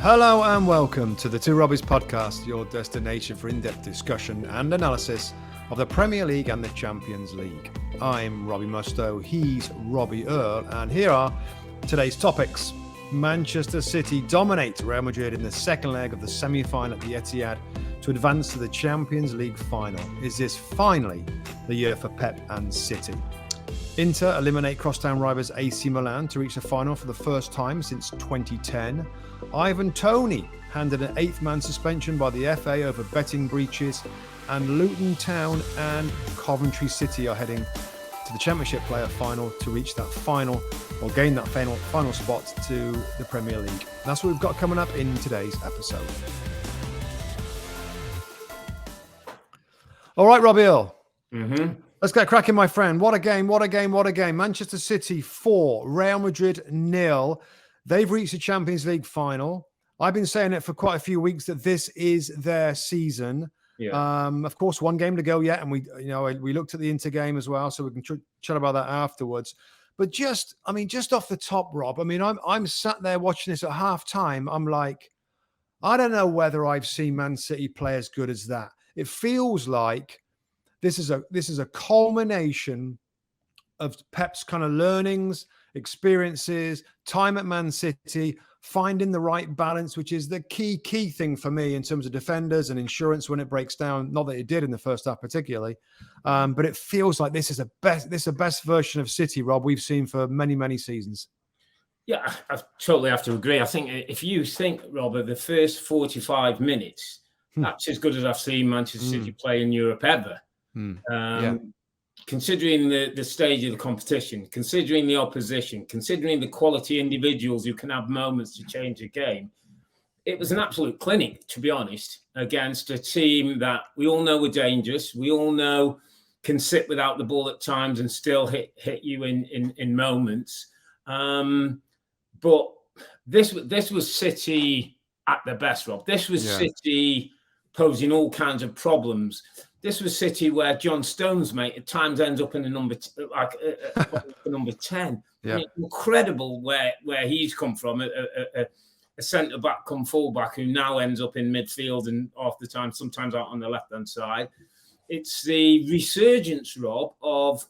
Hello and welcome to the Robbies Podcast, your destination for in-depth discussion and analysis of the Premier League and the Champions League. I'm Robbie Mustoe, he's Robbie Earle, and here are today's topics. Manchester City dominate Real Madrid in the second leg of the semi-final at the Etihad to advance to the Champions League final. Is this finally the year for Pep and City? Inter eliminate crosstown rivals AC Milan to reach the final for the first time since 2010. Ivan Toney handed an eighth-man suspension by the FA over betting breaches, and Luton Town and Coventry City are heading to the Championship player final to reach that final or gain that final spot to the Premier League. That's what we've got coming up in today's episode. All right, Robbie Earle. Let's get cracking, my friend. What a game, what a game, what a game. Manchester City 4, Real Madrid 0. They've reached the Champions League final. I've been saying it for quite a few weeks that this is their season. Yeah. Of course, one game to go yet, and we looked at the Inter game as well, so we can chat about that afterwards. But just off the top, Rob, I'm sat there watching this at half time. I'm like, I don't know whether I've seen Man City play as good as that. It feels like this is a culmination of Pep's kind of learnings, experiences, time at Man City, finding the right balance, which is the key thing for me in terms of defenders and insurance when it breaks down. Not that it did in the first half particularly, but it feels like this is the best version of City, Rob, we've seen for many, many seasons. Yeah, I totally have to agree. I think if you think, Rob, of the first 45 minutes, that's as good as I've seen Manchester City play in Europe ever. Considering the stage of the competition, considering the opposition, considering the quality individuals who can have moments to change a game, it was an absolute clinic, to be honest, against a team that we all know were dangerous. We all know can sit without the ball at times and still hit you in moments. But this was City at their best, Rob. This was City posing all kinds of problems. This was City where John Stones, mate, at times ends up in the number 10. Yeah. Incredible where he's come from, a centre-back come full-back who now ends up in midfield and half the time, sometimes out on the left-hand side. It's the resurgence, Rob, of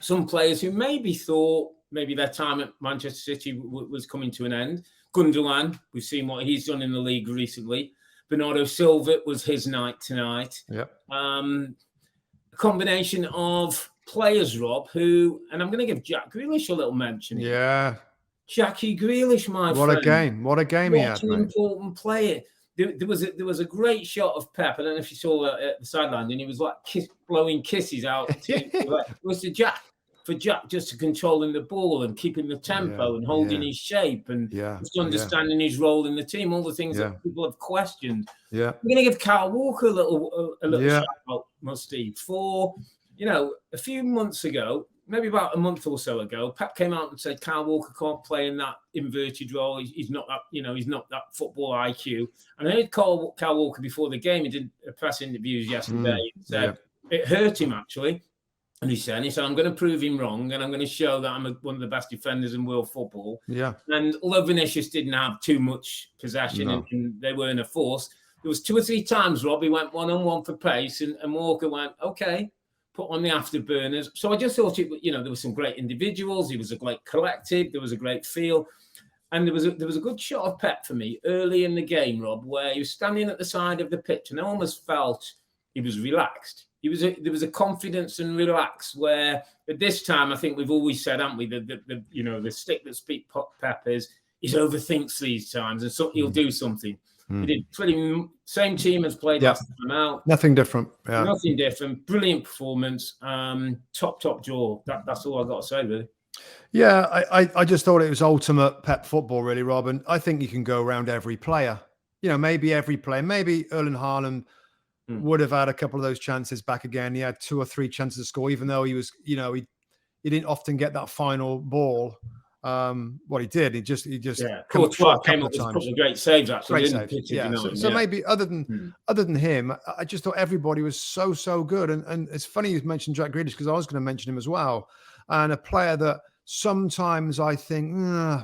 some players who maybe thought maybe their time at Manchester City was coming to an end. Gundogan, we've seen what he's done in the league recently. Bernardo Silva was his night tonight. Yep. A combination of players, Rob, who, and I'm going to give Jack Grealish a little mention. Yeah. Jackie Grealish, my friend. What a game he had, an mate. Important player. There was a great shot of Pep. I don't know if you saw at the sideline, and he was like blowing kisses out. It was for Jack just to controlling the ball and keeping the tempo and holding his shape and just understanding his role in the team, all the things that people have questioned. Yeah. I'm going to give Kyle Walker a little shout out, Musty. For, a few months ago, maybe about a month or so ago, Pep came out and said Kyle Walker can't play in that inverted role. He's not that, he's not that football IQ. And I heard Kyle Walker before the game. He did press interviews yesterday. He said it hurt him, actually. And he said, I'm going to prove him wrong, and I'm going to show that I'm one of the best defenders in world football. Yeah. And although Vinicius didn't have too much possession and they weren't a force, there was 2 or 3 times, Rob, he went one-on-one for pace, and Walker went, okay, put on the afterburners. So I just thought, there were some great individuals. He was a great collective. There was a great feel. And there was a good shot of Pep for me early in the game, Rob, where he was standing at the side of the pitch, and I almost felt he was relaxed. There was a confidence and relax where at this time, I think we've always said, haven't we, the stick that speaks Pep is he overthinks these times and so he'll do something. He did pretty same team as played last time out. Nothing different. Yeah. Nothing different. Brilliant performance. Top jaw. That's all I got to say, really. Yeah, I just thought it was ultimate Pep football, really, Rob. And I think you can go around every player. Maybe every player. Maybe Erling Haaland would have had a couple of those chances back again. He had 2 or 3 chances to score, even though he was, he didn't often get that final ball. What he did, he just Courtois came up with a couple of great saves, actually. Great saves. Yeah. So maybe other than him, I just thought everybody was so good. And it's funny you mentioned Jack Grealish because I was going to mention him as well. And a player that Sometimes I think,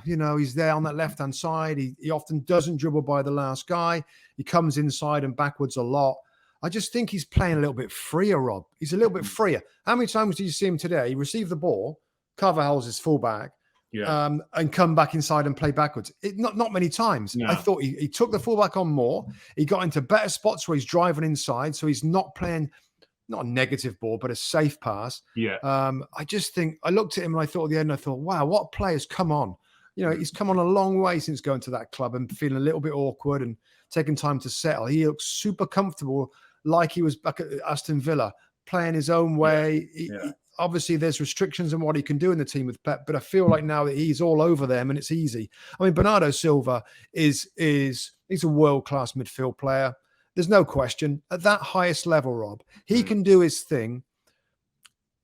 he's there on that left-hand side. He often doesn't dribble by the last guy. He comes inside and backwards a lot. I just think he's playing a little bit freer, Rob. He's a little bit freer. How many times did you see him today? He received the ball, cover holes his fullback, and come back inside and play backwards. Not many times. No. I thought he took the fullback on more. He got into better spots where he's driving inside, so he's not playing not a negative ball, but a safe pass. Yeah. I just think I looked at him and I thought at the end, I thought, wow, what players come on. He's come on a long way since going to that club and feeling a little bit awkward and taking time to settle. He looks super comfortable, like he was back at Aston Villa, playing his own way. Obviously, there's restrictions on what he can do in the team with Pep, but I feel like now that he's all over them and it's easy. I mean, Bernardo Silva he's a world-class midfield player. There's no question. At that highest level, Rob, he can do his thing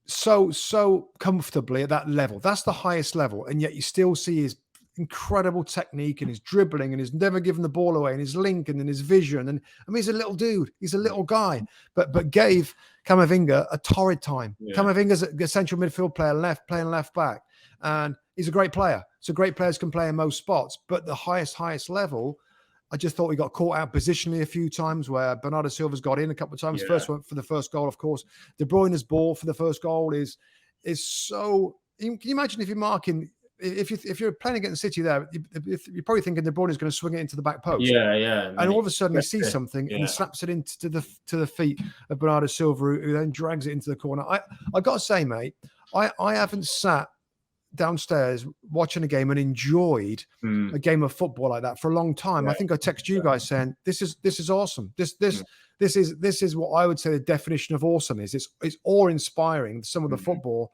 so comfortably at that level. That's the highest level, and yet you still see his incredible technique and his dribbling and his never giving the ball away and his link and his vision. And I mean, he's a little dude. He's a little guy, but gave Camavinga a torrid time. Yeah. Camavinga's a central midfield player, playing left back, and he's a great player. So great players can play in most spots, but the highest level, I just thought he got caught out positionally a few times where Bernardo Silva's got in a couple of times. Yeah. First one for the first goal, of course. De Bruyne's ball for the first goal is so. Can you imagine if you're marking? If you're playing against City there, you're probably thinking De Bruyne is going to swing it into the back post. Yeah. And all of a sudden he sees something and he slaps it into the feet of Bernardo Silva, who then drags it into the corner. I got to say, mate, I haven't sat downstairs watching a game and enjoyed a game of football like that for a long time. I think I texted you guys saying this is awesome. This is what I would say the definition of awesome is. It's awe-inspiring, some of the football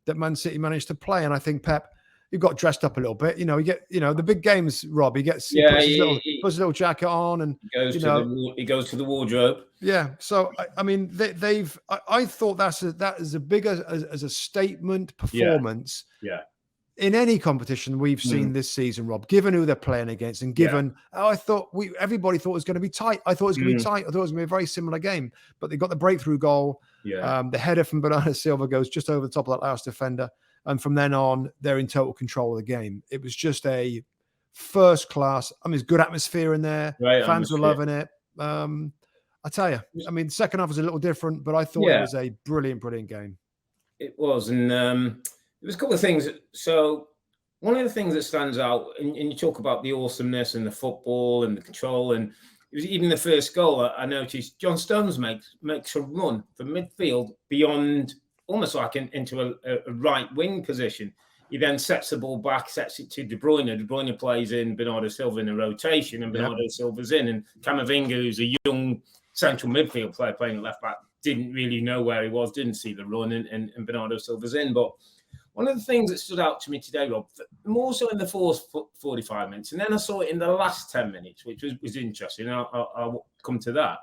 that Man City managed to play. And I think Pep, he got dressed up a little bit. You get the big games, Rob. He puts his little jacket on and he goes to the wardrobe. Yeah. So I mean, I thought that is a bigger as a statement performance. Yeah. In any competition we've seen this season, Rob, given who they're playing against and given, I thought everybody thought it was going to be tight. I thought it was going to be tight. I thought it was going to be a very similar game, but they got the breakthrough goal. Yeah. The header from Bernardo Silva goes just over the top of that last defender. And from then on, they're in total control of the game. It was just a first class. I mean, it's good atmosphere in there. Right, fans were loving it. I tell you, I mean, the second half was a little different, but I thought it was a brilliant, brilliant game. It was. And there was a couple of things. So one of the things that stands out, and you talk about the awesomeness and the football and the control, and it was even the first goal, I noticed John Stones makes a run from midfield beyond, almost like into a right wing position. He then sets the ball back, sets it to De Bruyne. De Bruyne plays in Bernardo Silva in a rotation, and Bernardo Silva's in. And Camavinga, who's a young central midfield player playing at left back, didn't really know where he was, didn't see the run, and Bernardo Silva's in. But one of the things that stood out to me today, Rob, more so in the first 45 minutes, and then I saw it in the last 10 minutes, which was interesting. I'll come to that,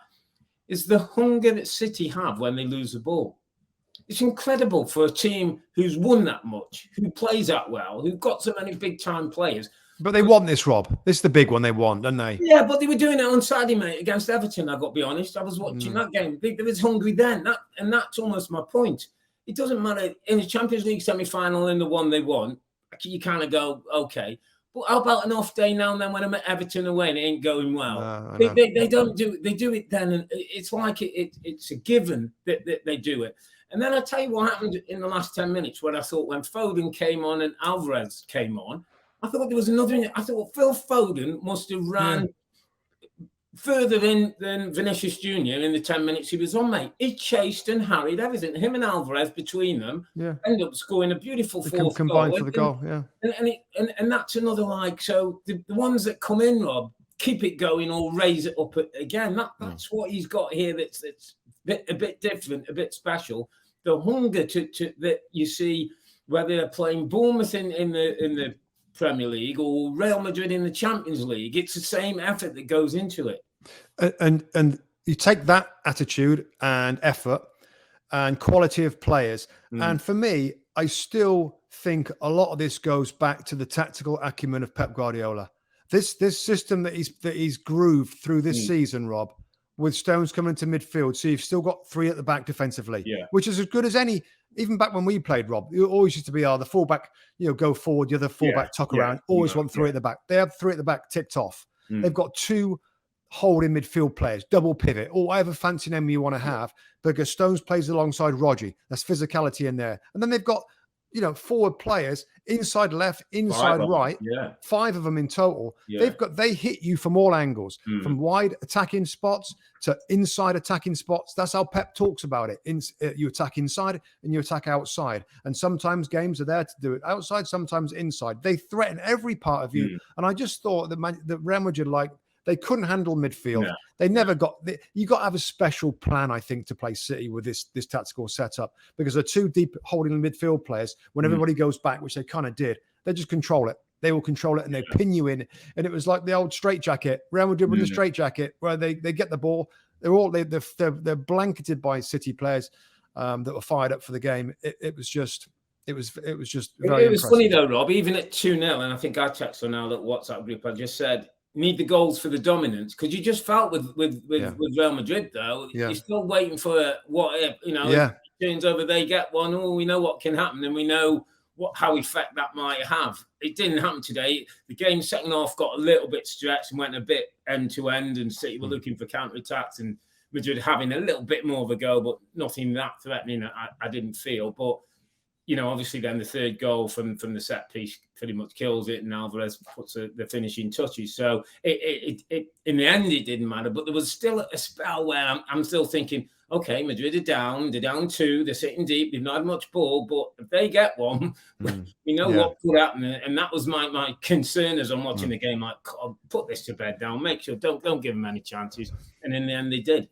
is the hunger that City have when they lose the ball. It's incredible for a team who's won that much, who plays that well, who've got so many big-time players. But they want this, Rob. This is the big one they want, don't they? Yeah, but they were doing it on Saturday, mate, against Everton, I've got to be honest. I was watching that game. They was hungry then, and that's almost my point. It doesn't matter. In the Champions League semi-final, in the one they won, you kind of go, okay. But how about an off day now and then when I'm at Everton away and it ain't going well? They don't do it. They do it then, and it's like it's a given that they do it. And then I'll tell you what happened in the last 10 minutes when I thought when Foden came on and Alvarez came on, I thought there was another. I thought Phil Foden must have ran further in than Vinicius Jr. in the 10 minutes he was on, mate. He chased and harried everything. Him and Alvarez between them ended up scoring a beautiful fourth combined for the goal. Yeah. And that's another so the ones that come in, Rob, keep it going or raise it up again. That's what he's got here. That's a bit different, a bit special. The hunger to that you see whether they're playing Bournemouth in the Premier League or Real Madrid in the Champions League, it's the same effort that goes into it. And you take that attitude and effort and quality of players. And for me, I still think a lot of this goes back to the tactical acumen of Pep Guardiola. This system that he's grooved through this season, Rob, with Stones coming into midfield. So you've still got three at the back defensively, which is as good as any even back when we played, Rob, it always used to be, the fullback, go forward, the other fullback tuck around, always want three at the back. They have three at the back ticked off. They've got two holding midfield players, double pivot, or whatever fancy name you want to have. Because Stones plays alongside Robbie. That's physicality in there. And then they've got, forward players, inside left, inside right. Yeah. 5 of them in total. Yeah. They hit you from all angles, from wide attacking spots to inside attacking spots. That's how Pep talks about it. You attack inside and you attack outside. And sometimes games are there to do it outside, sometimes inside. They threaten every part of you. And I just thought that Real Madrid, they couldn't handle midfield. No. They never got. You got to have a special plan, I think, to play City with this tactical setup, because they're too deep holding midfield players. When everybody goes back, which they kind of did, they just control it. They will control it and they pin you in. And it was like the old straitjacket. Real Madrid with the straitjacket, where they get the ball. They're blanketed by City players that were fired up for the game. It was just very It was funny though, Rob. Even at 2-0, and I think I texted on our little WhatsApp group. I just said, need the goals for the dominance, because you just felt with Real Madrid though, you're still waiting for what if turns over, they get one. Oh, we know what can happen, and we know how effect that might have. It didn't happen today. The game second half got a little bit stretched and went a bit end to end, and City were looking for counter attacks, and Madrid having a little bit more of a go, but nothing that threatening. I didn't feel, but. Obviously then the third goal from the set piece pretty much kills it, and Alvarez puts the finishing touches. So it in the end it didn't matter, but there was still a spell where I'm still thinking, okay, Madrid are down, they're down 2, they're sitting deep, they've not had much ball, but if they get one, we know what could happen. And that was my concern as I'm watching the game. Like, God, put this to bed down, make sure don't give them any chances. And in the end they did.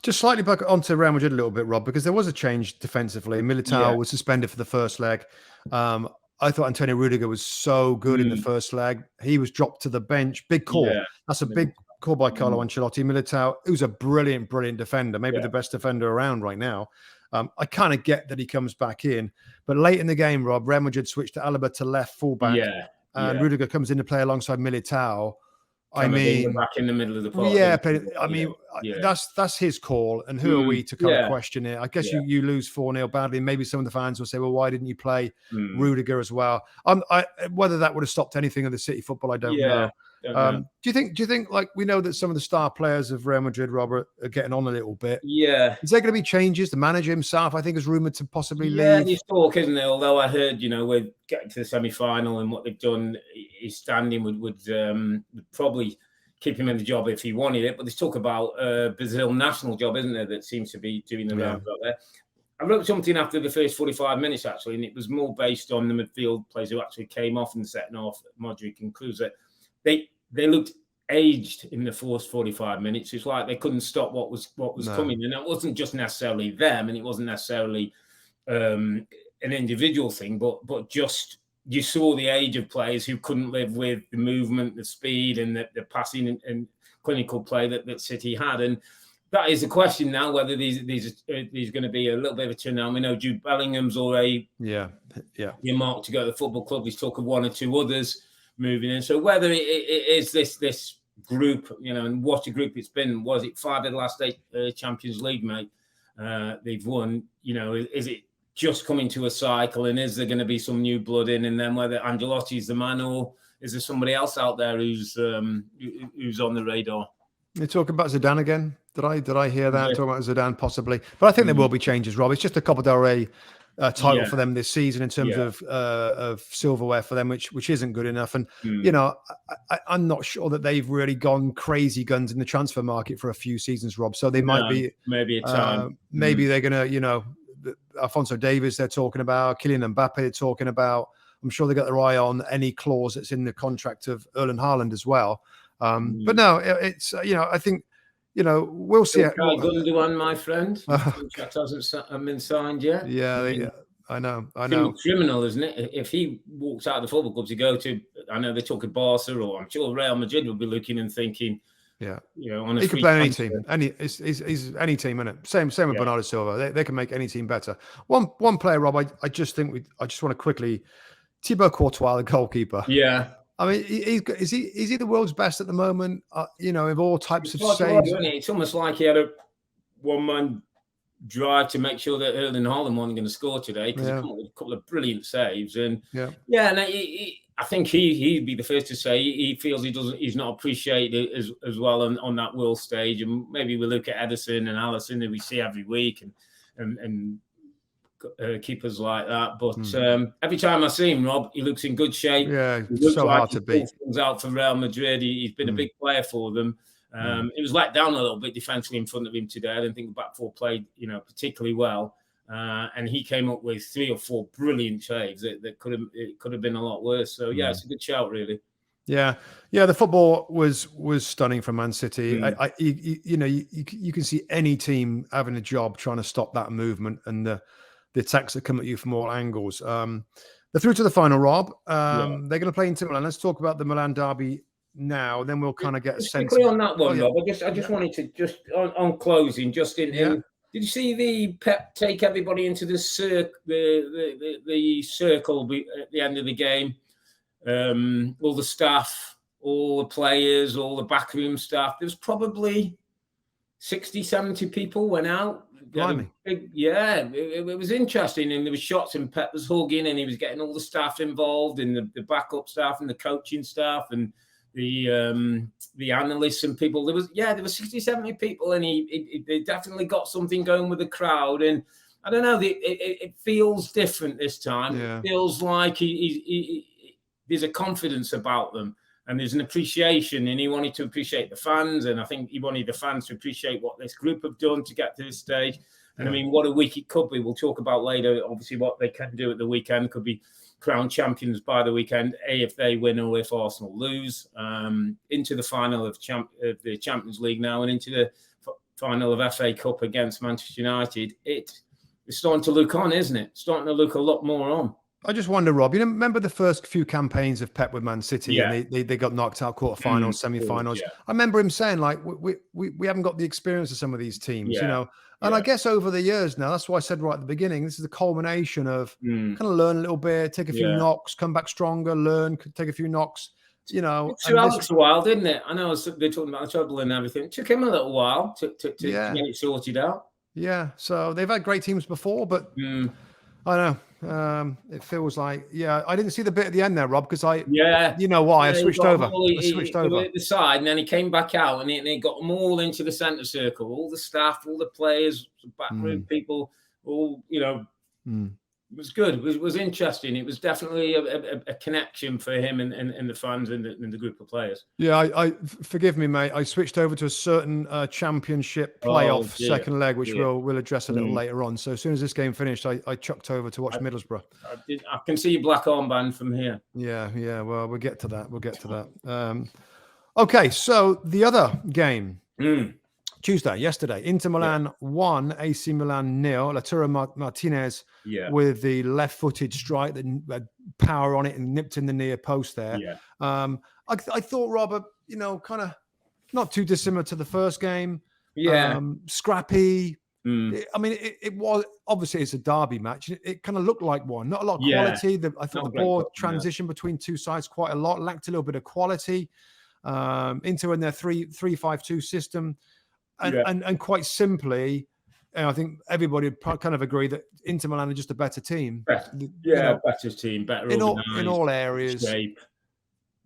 Just slightly back onto Real Madrid a little bit, Rob, because there was a change defensively. Militao was suspended for the first leg. I thought Antonio Rudiger was so good in the first leg. He was dropped to the bench. Big call. Yeah. That's a big call by Carlo Ancelotti. Militao, who's a brilliant defender, maybe the best defender around right now. I kind of get that he comes back in. But late in the game, Rob, Real Madrid switched to Alaba to left fullback. And Rudiger comes in to play alongside Militao. Back in the middle of the park. That's his call, and who are we to kind of question it? I guess you lose 4-0 badly. Maybe some of the fans will say, "Well, why didn't you play Rudiger as well?" Whether that would have stopped anything of the City football, I don't know. Do you think like we know that some of the star players of Real Madrid, Robert, are getting on a little bit? Yeah. Is there going to be changes? The manager himself, I think, is rumored to possibly leave. Yeah, there's talk, isn't there? Although I heard, we're getting to the semi-final and what they've done, his standing would probably keep him in the job if he wanted it. But there's talk about Brazil national job, isn't there, that seems to be doing the rounds out there. I wrote something after the first 45 minutes, actually, and it was more based on the midfield players who actually came off in the second half, Modric and Klose. They looked aged in the first 45 minutes. It's like they couldn't stop what was coming. And it wasn't just necessarily them, and it wasn't necessarily an individual thing, but just you saw the age of players who couldn't live with the movement, the speed, and the passing and clinical play that City had. And that is the question now, whether these are going to be a little bit of a turnaround. We know Jude Bellingham's already earmarked to go to the football club. He's talk of 1 or 2 others moving in. So whether it is this group, and what a group it's been. Was it 5 of the last 8 Champions League, mate? They've won. Is it just coming to a cycle, and is there going to be some new blood in? And then whether Ancelotti's the man, or is there somebody else out there who's on the radar? You're talking about Zidane again? Did I hear that? Talking about Zidane possibly, but I think there will be changes, Rob. It's just a Copa del Rey title for them this season in terms of silverware for them, which isn't good enough. And I'm not sure that they've really gone crazy guns in the transfer market for a few seasons, Rob. So they might be maybe a time. Maybe they're gonna, Alphonso Davies they're talking about, Kylian Mbappe they're talking about. I'm sure they got their eye on any clause that's in the contract of Earle and Haaland as well. But no, it's I think we'll see. Gundogan, my friend, contract hasn't been signed yet. I know. Criminal, isn't it? If he walks out of the football club to go to, I know they're talking Barca, or I'm sure Real Madrid will be looking and thinking. On a he can play any team. He's any team, isn't it? Same with Bernardo Silva. They can make any team better. One player, Rob. I just want to quickly. Thibaut Courtois, the goalkeeper. Yeah. I mean, is he the world's best at the moment? Of all types of saves. It's almost like he had a one-man drive to make sure that Earle and Holland weren't going to score today, because he come up with a couple of brilliant saves. And and I think he'd be the first to say he feels he's not appreciated as well on that world stage. And maybe we look at Edison and Allison, who we see every week, and keepers like that. But every time I see him, Rob, he looks in good shape. Yeah, it's so hard to beat. Comes out for Real Madrid. He's been a big player for them. It was let down a little bit defensively in front of him today. I didn't think the back four played, particularly well. And he came up with 3 or 4 brilliant saves that could have been a lot worse. So it's a good shout, really. Yeah. The football was stunning from Man City. You can see any team having a job trying to stop that movement and the attacks that come at you from all angles. They're through to the final, Rob. They're going to play Inter Milan. Let's talk about the Milan derby now. Then we'll kind of get a sense. Quickly on that one, Rob. I just wanted to on closing, did you see the Pep take everybody into the circle at the end of the game? All the staff, all the players, all the backroom staff. There was probably 60, 70 people went out. It was interesting, and there were shots, and Pep was hugging, and he was getting all the staff involved, and the backup staff, and the coaching staff, and the analysts and people. There was 60, 70 people, and they definitely got something going with the crowd. And I don't know, it feels different this time. It feels like there's a confidence about them, and there's an appreciation, and he wanted to appreciate the fans, and I think he wanted the fans to appreciate what this group have done to get to this stage. And I mean, what a week it could be. We'll talk about later, obviously, what they can do at the weekend. Could be crowned champions by the weekend, if they win or if Arsenal lose, into the final of the Champions League now, and into the final of FA Cup against Manchester United. It's starting to look on, isn't it? Starting to look a lot more on. I just wonder, Rob, remember the first few campaigns of Pep with Man City, and they got knocked out quarterfinals, semi-finals. I remember him saying, like, we haven't got the experience of some of these teams, And I guess over the years now, that's why I said right at the beginning, this is the culmination of kind of learn a little bit, take a few knocks, come back stronger, learn, take a few knocks, It took Alex a while, didn't it? I know they're talking about the trouble and everything. It took him a little while to get it sorted out. Yeah, so they've had great teams before, but I don't know. It feels like, I didn't see the bit at the end there, Rob, because you know why? I switched over. He at the side, and then he came back out, and he got them all into the centre circle. All the staff, all the players, backroom people, all It was good. It was interesting. It was definitely a connection for him and the fans and the group of players. Yeah, I forgive me, mate. I switched over to a certain championship playoff second leg, which we'll address a little later on. So as soon as this game finished, I chucked over to watch Middlesbrough. I can see your black armband from here. Yeah. Well, we'll get to that. Okay, so the other game. Yesterday, Inter Milan 1, AC Milan 0. Lautaro Martinez with the left-footed strike that had power on it and nipped in the near post there. I thought, Robert, kind of not too dissimilar to the first game. Scrappy. I mean, it was obviously it's a derby match. It kind of looked like one. Not a lot of quality. I thought the ball transition between two sides quite a lot. Lacked a little bit of quality. Inter in their 3-5-2 system. And quite simply, I think everybody would kind of agree that Inter Milan are just a better team. Better team, better in all areas. Shape,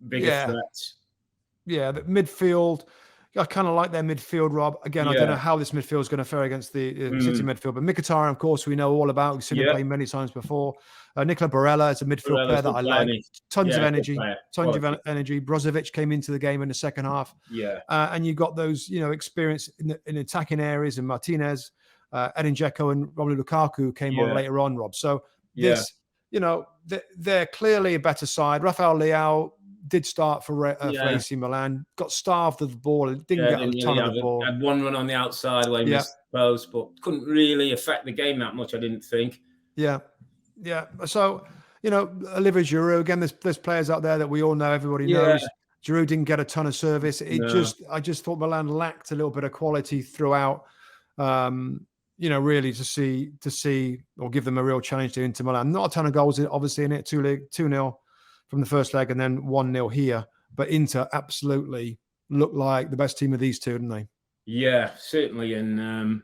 bigger threats. Yeah, the midfield. I kind of like their midfield, Rob. Again, I don't know how this midfield is going to fare against the City midfield, but Mkhitaryan, of course, we know all about. We've seen him play many times before. Nicola Barella is a midfield player that I like. Tons of energy. Brozovic came into the game in the second half. And you got those, experience in attacking areas, and Martinez, Edin Dzeko, and Romelu Lukaku came on later on, Rob. So this, they're clearly a better side. Rafael Leao did start for AC Milan, got starved of the ball, and didn't get a ton of the ball. Had one run on the outside where he missed the post, but couldn't really affect the game that much, I didn't think. Yeah. So, Olivier Giroud, again, there's players out there that we all know, everybody knows. Giroud didn't get a ton of service. I just thought Milan lacked a little bit of quality throughout. Really to see or give them a real challenge to Inter Milan. Not a ton of goals, obviously, in it. 2-0 from the first leg and then 1-0 here. But Inter absolutely looked like the best team of these two, didn't they? Yeah, certainly. And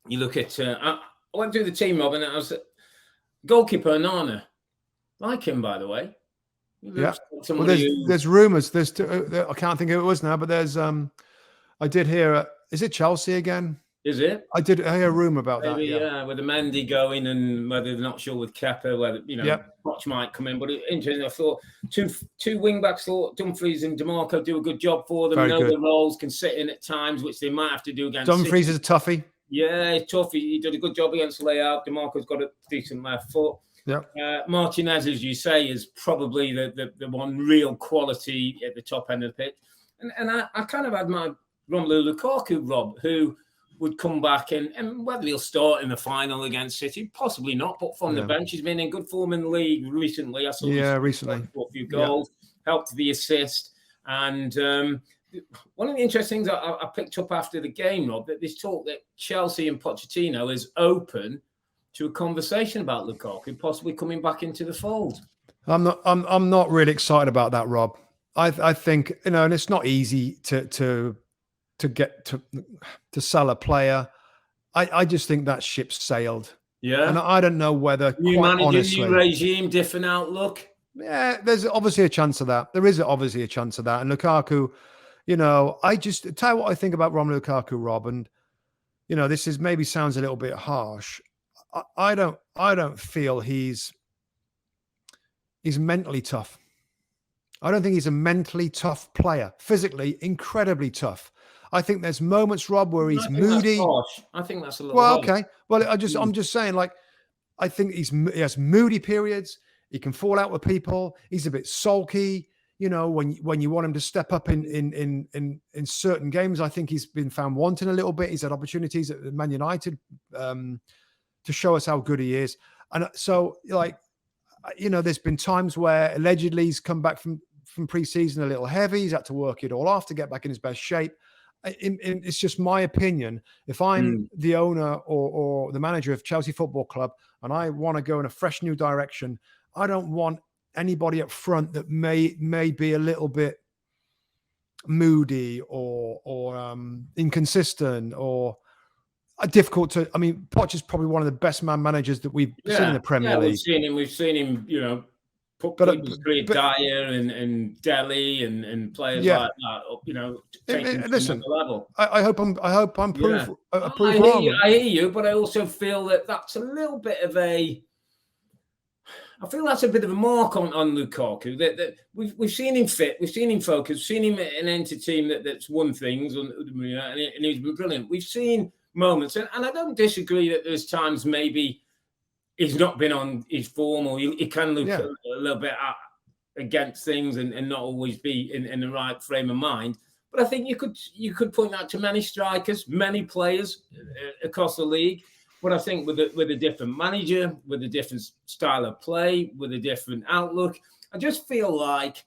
you look at, I went through the team, Rob, and I was goalkeeper Nana. Like him, by the way. Yeah. Well, there's rumours. I can't think who it was now, but there's I did hear. Is it Chelsea again? Is it? I hear a rumour about Maybe, that. Yeah, with the Mendy going and whether they're not sure with Kepa, whether Poch might come in. But interesting, I thought two wing backs, thought Dumfries and DeMarco do a good job for them. Know the roles, can sit in at times, which they might have to do against. Dumfries is a toughie. Yeah, he's tough. He did a good job against layout. DeMarco's got a decent left foot. Yeah. Martinez, as you say, is probably the one real quality at the top end of the pitch. And I kind of had my Romelu Lukaku, Rob, who would come back and whether he'll start in the final against City, possibly not, but from the bench, he's been in good form in the league recently. I saw recently a few goals, helped the assist. And one of the interesting things I picked up after the game, Rob, that this talk that Chelsea and Pochettino is open to a conversation about Lukaku possibly coming back into the fold. I'm not really excited about that, Rob. I think, and it's not easy to get to sell a player. I just think that ship sailed. Yeah. And I don't know whether new manager, new regime, different outlook. Yeah, there's obviously a chance of that. There is obviously a chance of that. And Lukaku, I just tell you what I think about Romelu Lukaku, Rob. And this is maybe sounds a little bit harsh. I don't feel he's mentally tough. I don't think he's a mentally tough player. Physically, incredibly tough. I think there's moments, Rob, where he's moody. I think that's a little harsh. Okay. Well, I'm just saying, I think he has moody periods. He can fall out with people. He's a bit sulky. When you want him to step up in certain games, I think he's been found wanting a little bit. He's had opportunities at Man United to show us how good he is. And so, there's been times where allegedly he's come back from pre-season a little heavy. He's had to work it all off to get back in his best shape. It's just my opinion. If I'm the owner or the manager of Chelsea Football Club and I want to go in a fresh new direction, I don't want anybody up front that may be a little bit moody or inconsistent or difficult to. I mean, Poch is probably one of the best man managers that we've seen in the Premier League. We've seen him. Put Dyer and Delhi and players like that. Taking listen, to the level. I hope I'm proof. I hear you, but I also feel that's a little bit of a. I feel that's a bit of a mark on Lukaku. That we've seen him fit, we've seen him focus, we've seen him an enter team that's won things, and he's been brilliant. We've seen moments, and I don't disagree that there's times maybe he's not been on his form, or he can look a little bit against things and not always be in the right frame of mind. But I think you could point that to many strikers, many players across the league. But I think with a different manager, with a different style of play, with a different outlook, I just feel like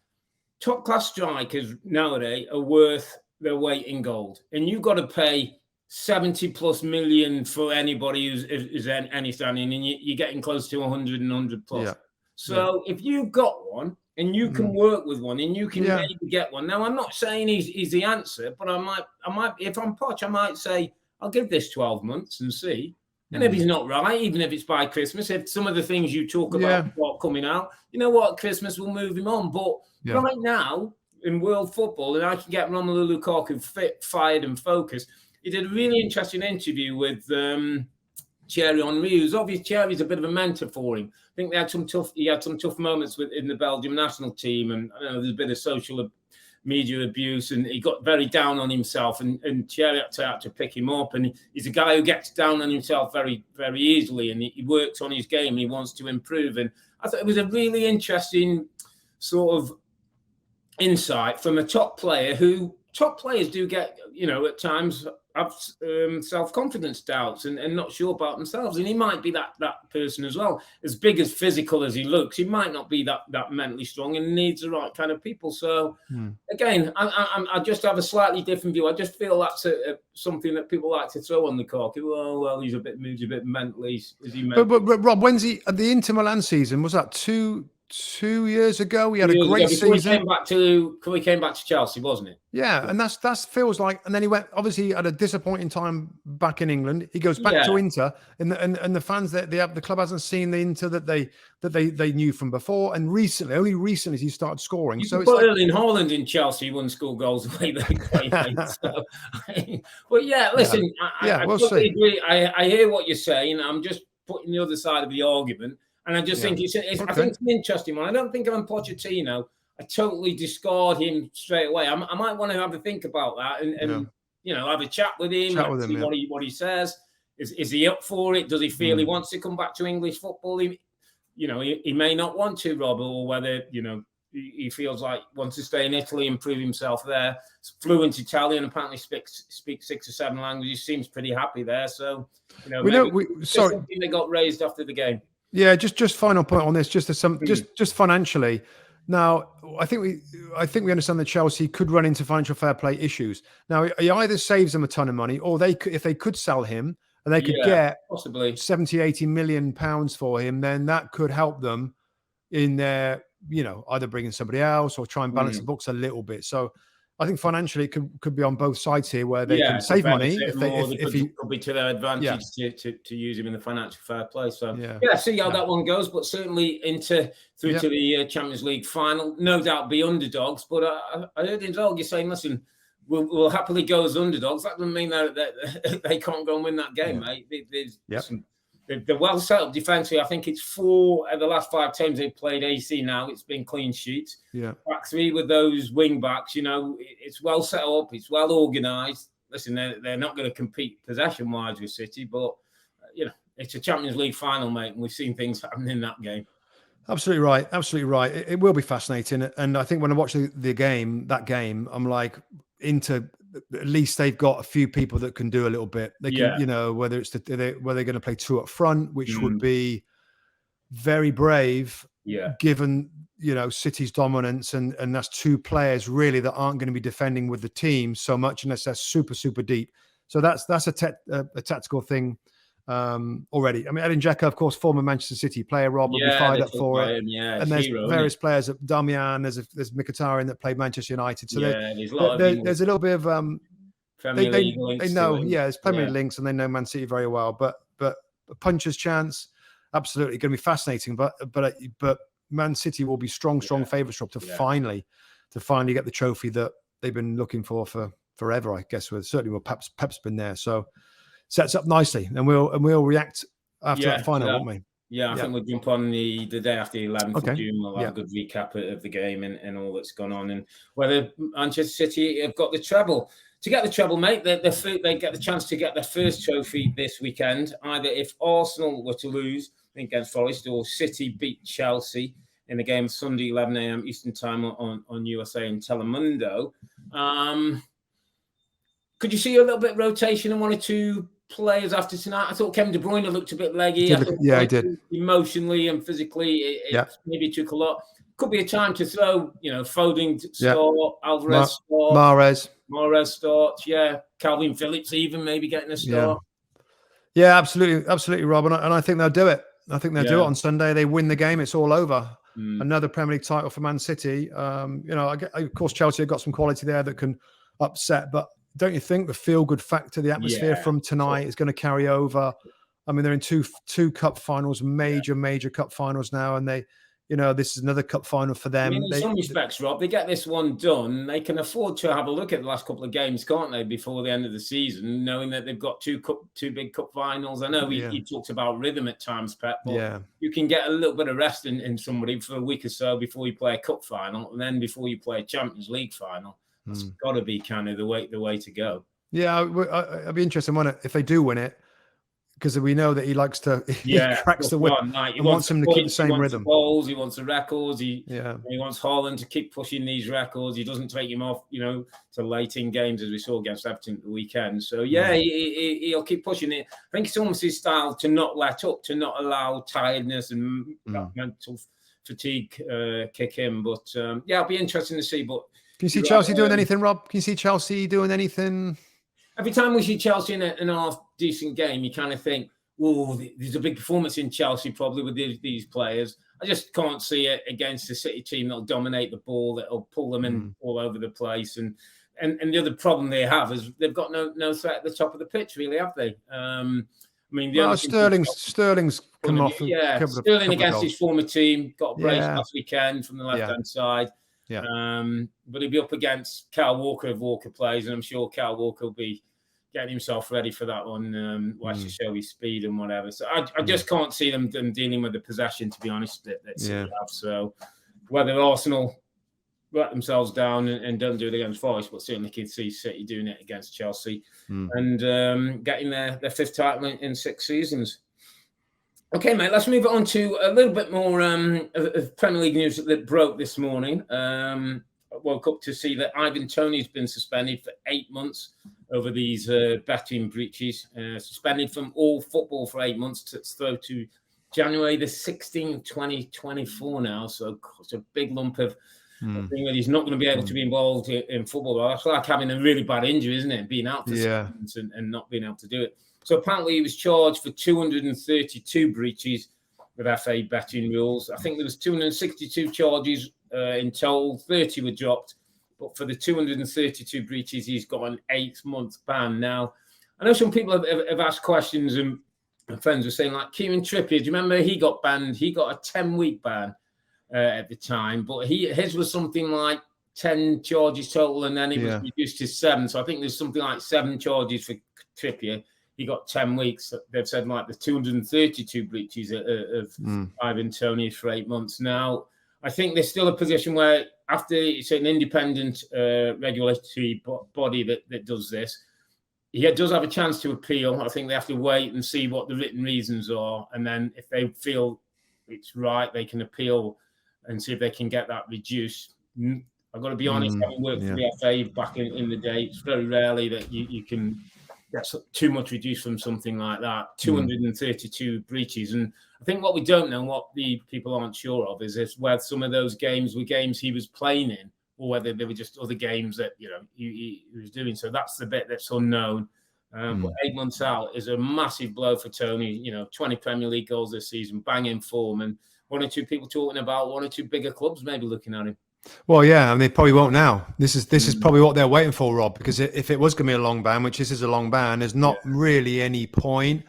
top-class strikers nowadays are worth their weight in gold. And you've got to pay 70+ million for anybody who's any standing, and you're getting close to 100 and 100 plus. Yeah. So if you've got one and you can work with one and you can maybe get one. Now, I'm not saying he's the answer, but I might, if I'm Poch, I might say, I'll give this 12 months and see. And if he's not right, even if it's by Christmas, if some of the things you talk about are coming out, you know what, Christmas will move him on. But right now, in world football, and I can get Romelu Lukaku fit, fired and focused. He did a really interesting interview with Thierry Henry, who's obviously Thierry's a bit of a mentor for him. I think he had some tough moments in the Belgium national team, and I know there's a bit of social media abuse, and he got very down on himself, and Thierry had to pick him up. And he's a guy who gets down on himself very, very easily, and he works on his game and he wants to improve. And I thought it was a really interesting sort of insight from a top player who top players do get, at times have self-confidence doubts and not sure about themselves. And he might be that person as well. As big as physical as he looks, he might not be that mentally strong and needs the right kind of people. So again, I just have a slightly different view. I just feel that's something that people like to throw on the cork. Well, he's a bit moody, a bit mentally. Is he mentally? But Rob, when's he at the Inter Milan season? Was that 2 2 years ago. We had 2 a years great ago, before season. He came back to Chelsea, wasn't it? Yeah, and that feels like. And then he went. Obviously, he had a disappointing time back in England. He goes back to Inter, and the fans that the club hasn't seen the Inter that they knew from before. And only recently, he started scoring. You so it's it's like in Holland in Chelsea, wouldn't score goals the way they play. So, but yeah, listen, I we'll totally see. agree. I hear what you're saying. I'm just putting the other side of the argument, and I just think I think it's an interesting one. I don't think I'm Pochettino. I totally discard him straight away. I might want to have a think about that and have a chat with him, see what he says. Is he up for it? Does he feel he wants to come back to English football? He may not want to, Rob, or whether he feels like he wants to stay in Italy and prove himself there. He's fluent Italian, apparently speaks 6 or 7 languages. Seems pretty happy there. So something that got raised after the game. Yeah, just final point on this. Just financially. Now, I think we understand that Chelsea could run into financial fair play issues. Now, he either saves them a ton of money, or if they could sell him and they could get possibly 70, 80 million pounds for him, then that could help them in their, either bringing somebody else or try and balance the books a little bit. So I think financially it could be on both sides here, where they can save money if he could be to their advantage to use him in the financial fair play. So see how that one goes, but certainly through to the Champions League final, no doubt be underdogs. But I heard in Zog, you're saying, listen, we'll happily go as underdogs. That doesn't mean that they can't go and win that game, mate. They're well set up defensively. I think it's 4 of the last 5 times they've played AC now. It's been clean sheets. Back 3 with those wing backs. It's well set up. It's well organised. Listen, they're not going to compete possession-wise with City, but, it's a Champions League final, mate, and we've seen things happen in that game. Absolutely right. Absolutely right. It will be fascinating. And I think when I watch that game, I'm like, at least they've got a few people that can do a little bit. They can, whether it's where they're going to play 2 up front, which would be very brave, given City's dominance, and that's 2 players really that aren't going to be defending with the team so much unless they're super, super deep. So that's a tactical thing already. I mean, Edin Dzeko, of course, former Manchester City player, Rob, will be fired up for it. And there's various players, Damian, there's Mkhitaryan that played Manchester United. So there's a little bit of they know, there's Premier League links, and they know Man City very well. But a puncher's chance, absolutely going to be fascinating. But Man City will be strong favourites, Rob, to finally get the trophy that they've been looking for forever, I guess. Certainly, Pep's been there, so sets up nicely, and we'll react after that final, won't we? Yeah, I think we'll jump on the day after the 11th of June. We'll have a good recap of the game and all that's gone on, and whether Manchester City have got the treble. To get the treble, mate, they get the chance to get their first trophy this weekend. Either if Arsenal were to lose against Forest, or City beat Chelsea in the game Sunday 11 a.m. Eastern Time on USA and Telemundo. Could you see a little bit of rotation in 1 or 2 players after tonight? I thought Kevin De Bruyne looked a bit leggy. He did. Emotionally and physically, it maybe took a lot. Could be a time to throw, Foden start, Alvarez start, Mahrez start, Calvin Phillips even maybe getting a start. Yeah, absolutely, Rob, and I think they'll do it. I think they'll do it on Sunday. They win the game, it's all over. Another Premier League title for Man City. Of course, Chelsea have got some quality there that can upset, but don't you think the feel-good factor, the atmosphere from tonight is going to carry over? I mean, they're in two cup finals, major cup finals now, and this is another cup final for them. I mean, in some respects, Rob, they get this one done. They can afford to have a look at the last couple of games, can't they, before the end of the season, knowing that they've got two big cup finals. I know he talks about rhythm at times, Pep, but you can get a little bit of rest in somebody for a week or so before you play a cup final, and then before you play a Champions League final. That's got to be kind of the way to go. Yeah, I'd be interested if they do win it, because we know that he likes to he cracks the whip and wants him to keep the same rhythm. Goals, he wants the records. He wants Haaland to keep pushing these records. He doesn't take him off, to late in games as we saw against Everton at the weekend. So he'll keep pushing it. I think it's almost his style to not let up, to not allow tiredness and mental fatigue kick in. But it'll be interesting to see. But can you see Chelsea doing anything, Rob? Can you see Chelsea doing anything? Every time we see Chelsea in a half decent game, you kind of think, there's a big performance in Chelsea probably with these players. I just can't see it against a City team that'll dominate the ball, that'll pull them in all over the place. And the other problem they have is they've got no threat at the top of the pitch, really, have they? I mean, Sterling's come off. Sterling against his former team got a brace last weekend from the left-hand side. Yeah. But he'll be up against Kyle Walker of Walker Plays, and I'm sure Kyle Walker will be getting himself ready for that one, watch to show his speed and whatever. So I just can't see them dealing with the possession, to be honest, that City have. So whether Arsenal let themselves down and don't do it against Forest, but certainly can see City doing it against Chelsea and getting their fifth title in 6 seasons. Okay, mate, let's move on to a little bit more of Premier League news that broke this morning. I woke up to see that Ivan Toney has been suspended for 8 months over these betting breaches, suspended from all football for 8 months through to January the 16th, 2024 now. So it's a big lump of thing that he's not going to be able to be involved in football. That's like having a really bad injury, isn't it? Being out for 6 months and not being able to do it. So apparently he was charged for 232 breaches with FA betting rules. I think there was 262 charges in total, 30 were dropped. But for the 232 breaches, he's got an 8-month ban. Now, I know some people have asked questions and friends were saying, like, Kieran Trippier, do you remember he got banned? He got a 10-week ban at the time, but his was something like 10 charges total, and then it was reduced to 7. So I think there's something like 7 charges for Trippier. He got 10 weeks. They've said like the 232 breaches of Ivan Toney for 8 months. Now, I think there's still a position where after it's an independent regulatory body that does this, he does have a chance to appeal. I think they have to wait and see what the written reasons are. And then if they feel it's right, they can appeal and see if they can get that reduced. I've got to be honest, having worked for the FA back in the day, it's very rarely that you can get too much reduced from something like that. 232 breaches. And I think what we don't know, what the people aren't sure of, is whether some of those games were games he was playing in, or whether they were just other games that he was doing. So that's the bit that's unknown. But 8 months out is a massive blow for Toney. 20 Premier League goals this season, banging form, and 1 or 2 people talking about 1 or 2 bigger clubs maybe looking at him. Well, yeah, and they probably won't now. This is probably what they're waiting for, Rob, because if it was going to be a long ban, which this is a long ban, there's not really any point.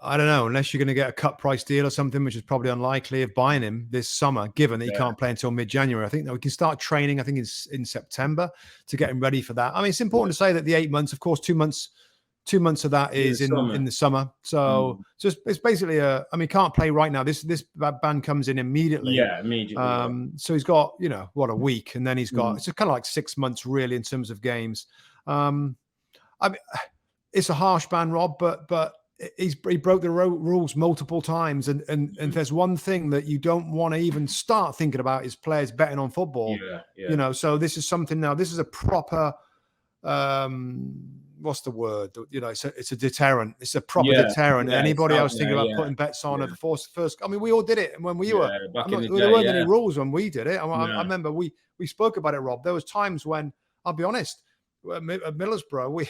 I don't know, unless you're going to get a cut price deal or something, which is probably unlikely, of buying him this summer, given that he can't play until mid-January. I think that we can start training, I think it's in September, to get him ready for that. I mean, it's important to say that the 8 months, of course, 2 months of that is in the summer. So it's basically he can't play right now. This ban comes in immediately. Yeah, immediately. So he's got, a week, and then he's got, it's kind of like 6 months really in terms of games. I mean, it's a harsh ban, Rob, but he broke the rules multiple times. And there's one thing that you don't want to even start thinking about is players betting on football. So this is something now, this is a proper, what's the word? It's a deterrent. It's a proper deterrent. Anybody else thinking about putting bets on at the first? I mean, we all did it when we were. Back in the day, there weren't any rules when we did it. I remember we spoke about it, Rob. There was times when, I'll be honest, at Middlesbrough,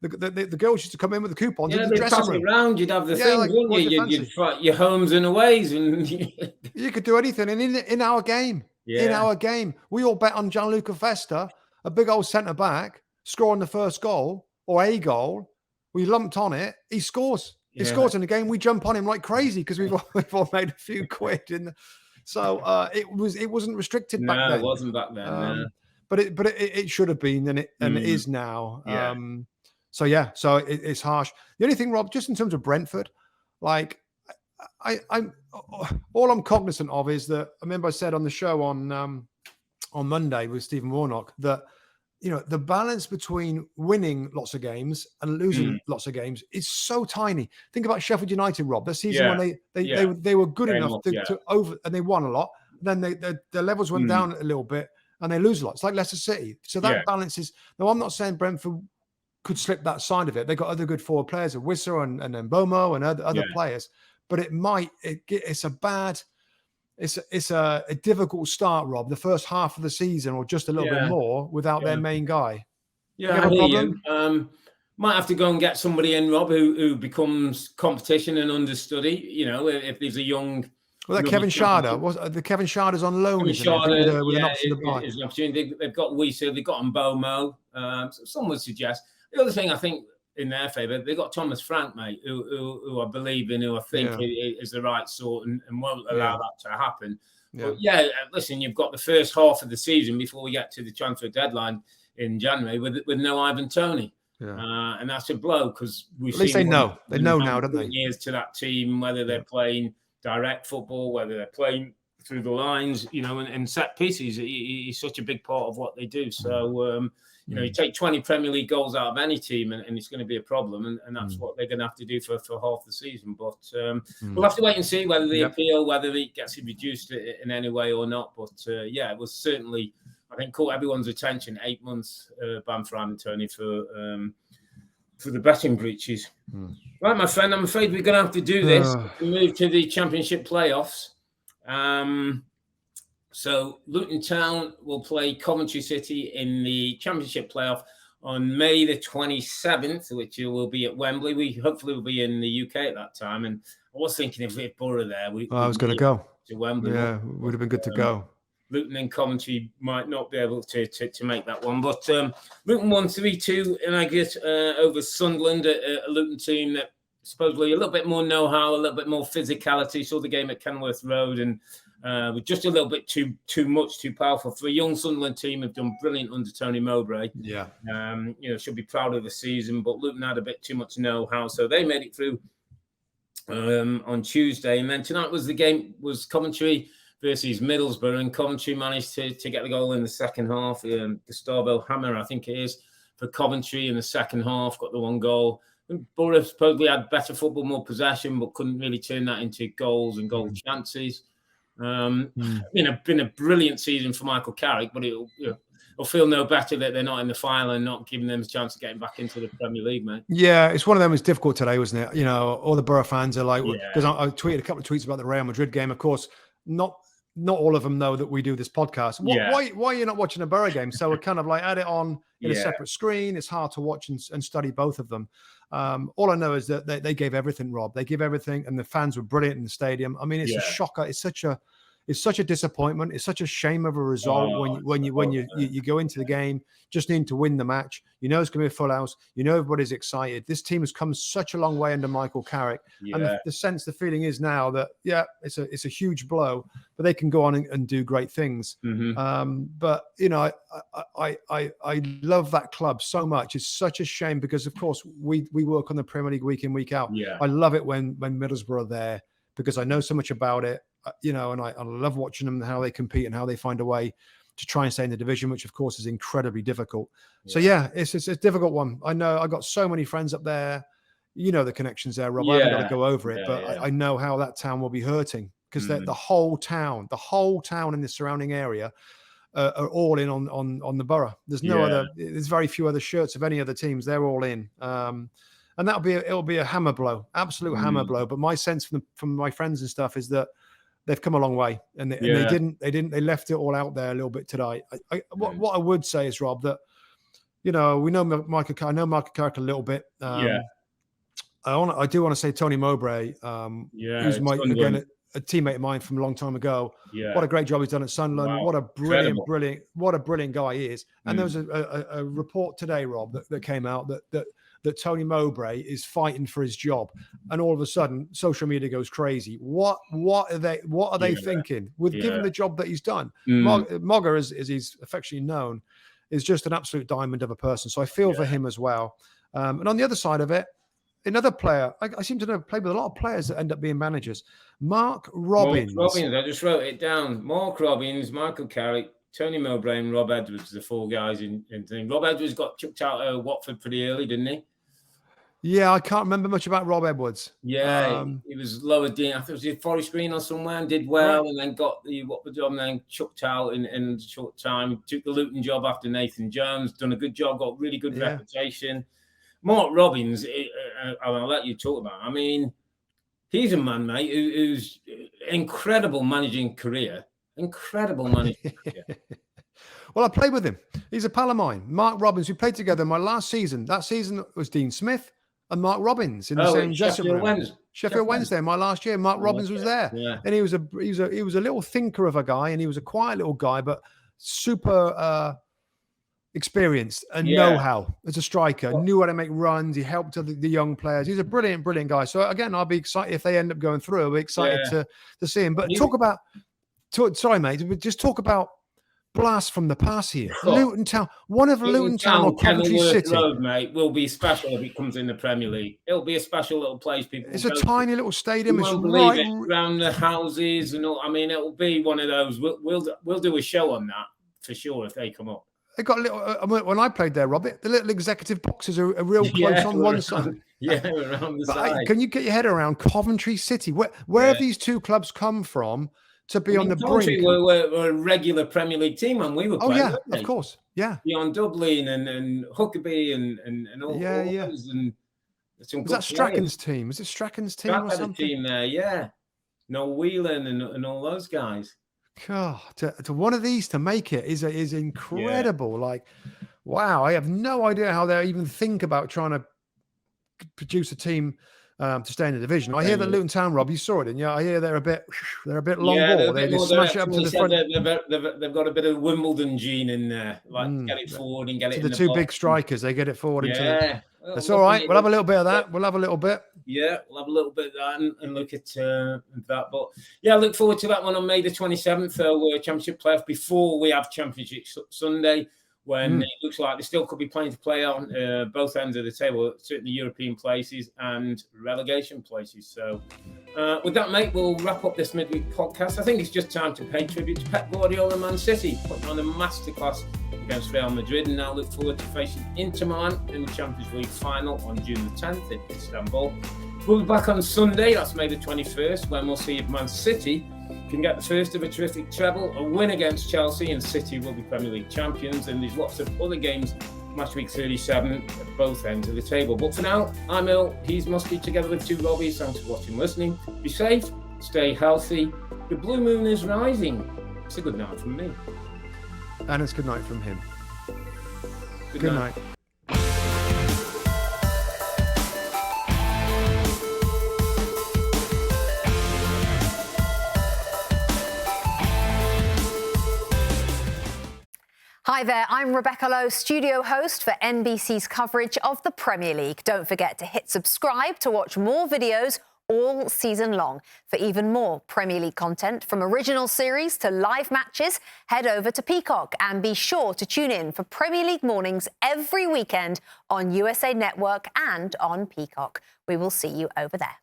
the girls used to come in with the coupons. Yeah, they'd pass it around. You'd have the thing, wouldn't you? You'd fight your homes and aways, and you could do anything. And in our game, we all bet on Gianluca Festa, a big old centre back, scoring the first goal or a goal. We lumped on it. He scores. He scores in the game. We jump on him like crazy because we've all made a few quid. So it wasn't restricted back then. No, it wasn't back then. But it should have been, and it is now. So it's harsh. The only thing, Rob, just in terms of Brentford, like I'm all I'm cognizant of is that I remember I said on the show on Monday with Stephen Warnock that the balance between winning lots of games and losing lots of games is so tiny. Think about Sheffield United, Rob. The season when they were good enough to over, and they won a lot. Then their levels went down a little bit, and they lose a lot. It's like Leicester City. So that balance is. Now, I'm not saying Brentford could slip that side of it. They got other good forward players, Wissa and Mbomo and other players. But it's a difficult start, Rob, the first half of the season or just a little bit more without their main guy. Yeah, I hear you. Might have to go and get somebody in, Rob, who becomes competition and understudy. You know, if there's a young. Well, that Kevin Schade was the Kevin Schade's on loan, isn't it? With an option to buy. Is an opportunity. They've got Weeser, they've got Mbomo. So some would suggest. The other thing I think in their favour, they've got Thomas Frank, mate, who I believe in, who I think is the right sort and won't allow that to happen. Yeah. But listen, you've got the first half of the season before we get to the transfer deadline in January with no Ivan Toney. Yeah. And that's a blow because we've at least they know. They know now, don't they? Years to that team, whether they're playing direct football, whether they're playing through the lines, you know, and set pieces. He's such a big part of what they do. So, you know, you take 20 Premier League goals out of any team and it's going to be a problem. And that's what they're going to have to do for half the season. But we'll have to wait and see whether they appeal, whether it gets reduced in any way or not. But, it was certainly, I think, caught everyone's attention. 8 months ban for Ivan Toney for the betting breaches. Right, my friend, I'm afraid we're going to have to do this to move to the Championship playoffs. So Luton Town will play Coventry City in the Championship playoff on May the 27th, which will be at Wembley. We hopefully will be in the UK at that time. And I was thinking if we had Borough there, I was going to go to Wembley. Yeah, would have been good to go. Luton and Coventry might not be able to make that one. But Luton won 3-2 in aggregate over Sunderland, a Luton team that supposedly a little bit more know-how, a little bit more physicality. Saw the game at Kenilworth Road and with just a little bit too powerful for a young Sunderland team. Have done brilliant under Tony Mowbray. Yeah, you know, should be proud of the season. But Luton had a bit too much know-how, so they made it through on Tuesday. And then tonight was Coventry versus Middlesbrough, and Coventry managed to get the goal in the second half. Gustavo Hammer, I think it is, for Coventry in the second half, got the one goal. Borough supposedly had better football, more possession, but couldn't really turn that into goals and goal chances. Been a brilliant season for Michael Carrick, but it'll feel no better that they're not in the final and not giving them a chance of getting back into the Premier League, mate. Yeah, it's one of them. It's difficult today, wasn't it? You know, all the Borough fans are like, because I tweeted a couple of tweets about the Real Madrid game. Of course, not all of them know that we do this podcast. Why are you not watching a Borough game? So we're kind of like at it on in a separate screen. It's hard to watch and study both of them. All I know is that they gave everything, Rob. They give everything, and the fans were brilliant in the stadium. I mean, it's a shocker. It's such a disappointment. It's such a shame of a result when you go into the game just needing to win the match. You know it's going to be a full house. You know everybody's excited. This team has come such a long way under Michael Carrick, and the feeling is now that it's a huge blow, but they can go on and do great things. But you know, I love that club so much. It's such a shame because of course we work on the Premier League week in, week out. I love it when Middlesbrough are there because I know so much about it. You know, and I love watching them and how they compete and how they find a way to try and stay in the division, which of course is incredibly difficult. So it's a difficult one. I know I got so many friends up there. You know the connections there, Rob. I haven't got to go over it, but I know how that town will be hurting because the whole town in the surrounding area are all in on the Borough. There's no other. There's very few other shirts of any other teams. They're all in. And it'll be a hammer blow, absolute hammer blow. But my sense from my friends and stuff is that they've come a long way, and they left it all out there a little bit today. What I would say is, Rob, that you know I know Michael Carrick a little bit. I do want to say Tony Mowbray, who's a teammate of mine from a long time ago. What a great job he's done at Sunderland. Wow. What a brilliant guy he is. And there was a report today, Rob, that came out that Tony Mowbray is fighting for his job, and all of a sudden social media goes crazy. What are they thinking with given the job that he's done? Mogger, as he's affectionately known, is just an absolute diamond of a person. So I feel for him as well. And on the other side of it, another player, I seem to know play with a lot of players that end up being managers. Mark Robins. I just wrote it down. Mark Robins, Michael Carrick, Tony Mowbray, and Rob Edwards, the four guys in thing. Rob Edwards got chucked out of Watford pretty early, didn't he? Yeah, I can't remember much about Rob Edwards. Yeah, he was lower down. I think it was in Forest Green or somewhere, and did well, and then got the Watford job, and then chucked out in a short time. Took the Luton job after Nathan Jones. Done a good job. Got really good reputation. Mark Robins, I'll let you talk about. I mean, he's a man, mate, who's incredible managing career. Incredible managing career. Well, I played with him. He's a pal of mine. Mark Robbins. We played together my last season. That season was Dean Smith and Mark Robbins in the same dressing room. Sheffield Wednesday, my last year. Mark Robbins was there, and he was a little thinker of a guy, and he was a quiet little guy, but super experienced and know-how as a striker. Knew how to make runs. He helped the young players. He's a brilliant guy. So again, I'll be excited if they end up going through. I'll be excited to see him. But sorry, mate. Just talk about blast from the past here. Luton Town, one of Luton Town or Coventry City. Road, mate, will be special if it comes in the Premier League. It'll be a special little place. People. It's a tiny little stadium. It's right around the houses and all. I mean, it'll be one of those. We'll do a show on that for sure if they come up. They got a little. When I played there, Robbie, the little executive boxes are real close on one side. Around the side. Can you get your head around Coventry City? Where have these two clubs come from? To be on the brink. We're a regular Premier League team and we were playing. Oh, yeah, of course. Yeah. Beyond Dublin and Huckabee and all those. And was that Strachan's team? Was it Strachan's team or something? Team there, yeah. Noel Whelan and all those guys. God, to one of these to make it is incredible. Yeah. Like, wow, I have no idea how they even think about trying to produce a team to stay in the division. I hear that Luton Town, Rob, you saw it, and I hear they're a bit long ball. They smash it up to the front. They've got a bit of Wimbledon gene in there, like get it forward and get it. To the two big strikers, they get it forward into. That's all right. We'll have a little bit of that. We'll have a little bit. Yeah, we'll have a little bit of that and look at that. But yeah, I look forward to that one on May the 27th. Championship playoff before we have Championship Sunday. When it looks like they still could be playing to play on both ends of the table, certainly European places and relegation places. So with that, mate, we'll wrap up this midweek podcast. I think it's just time to pay tribute to Pep Guardiola and Man City, putting on a masterclass against Real Madrid, and now look forward to facing Inter Milan in the Champions League final on June the 10th in Istanbul. We'll be back on Sunday, that's May the 21st, when we'll see if Man City can get the first of a terrific treble, a win against Chelsea, and City will be Premier League champions. And there's lots of other games, match week 37 at both ends of the table. But for now, I'm Earle, he's Musty, together with two Robbies. Thanks for watching and listening. Be safe, stay healthy. The blue moon is rising. It's a good night from me. And it's good night from him. Good night. Hi there, I'm Rebecca Lowe, studio host for NBC's coverage of the Premier League. Don't forget to hit subscribe to watch more videos all season long. For even more Premier League content, from original series to live matches, head over to Peacock and be sure to tune in for Premier League mornings every weekend on USA Network and on Peacock. We will see you over there.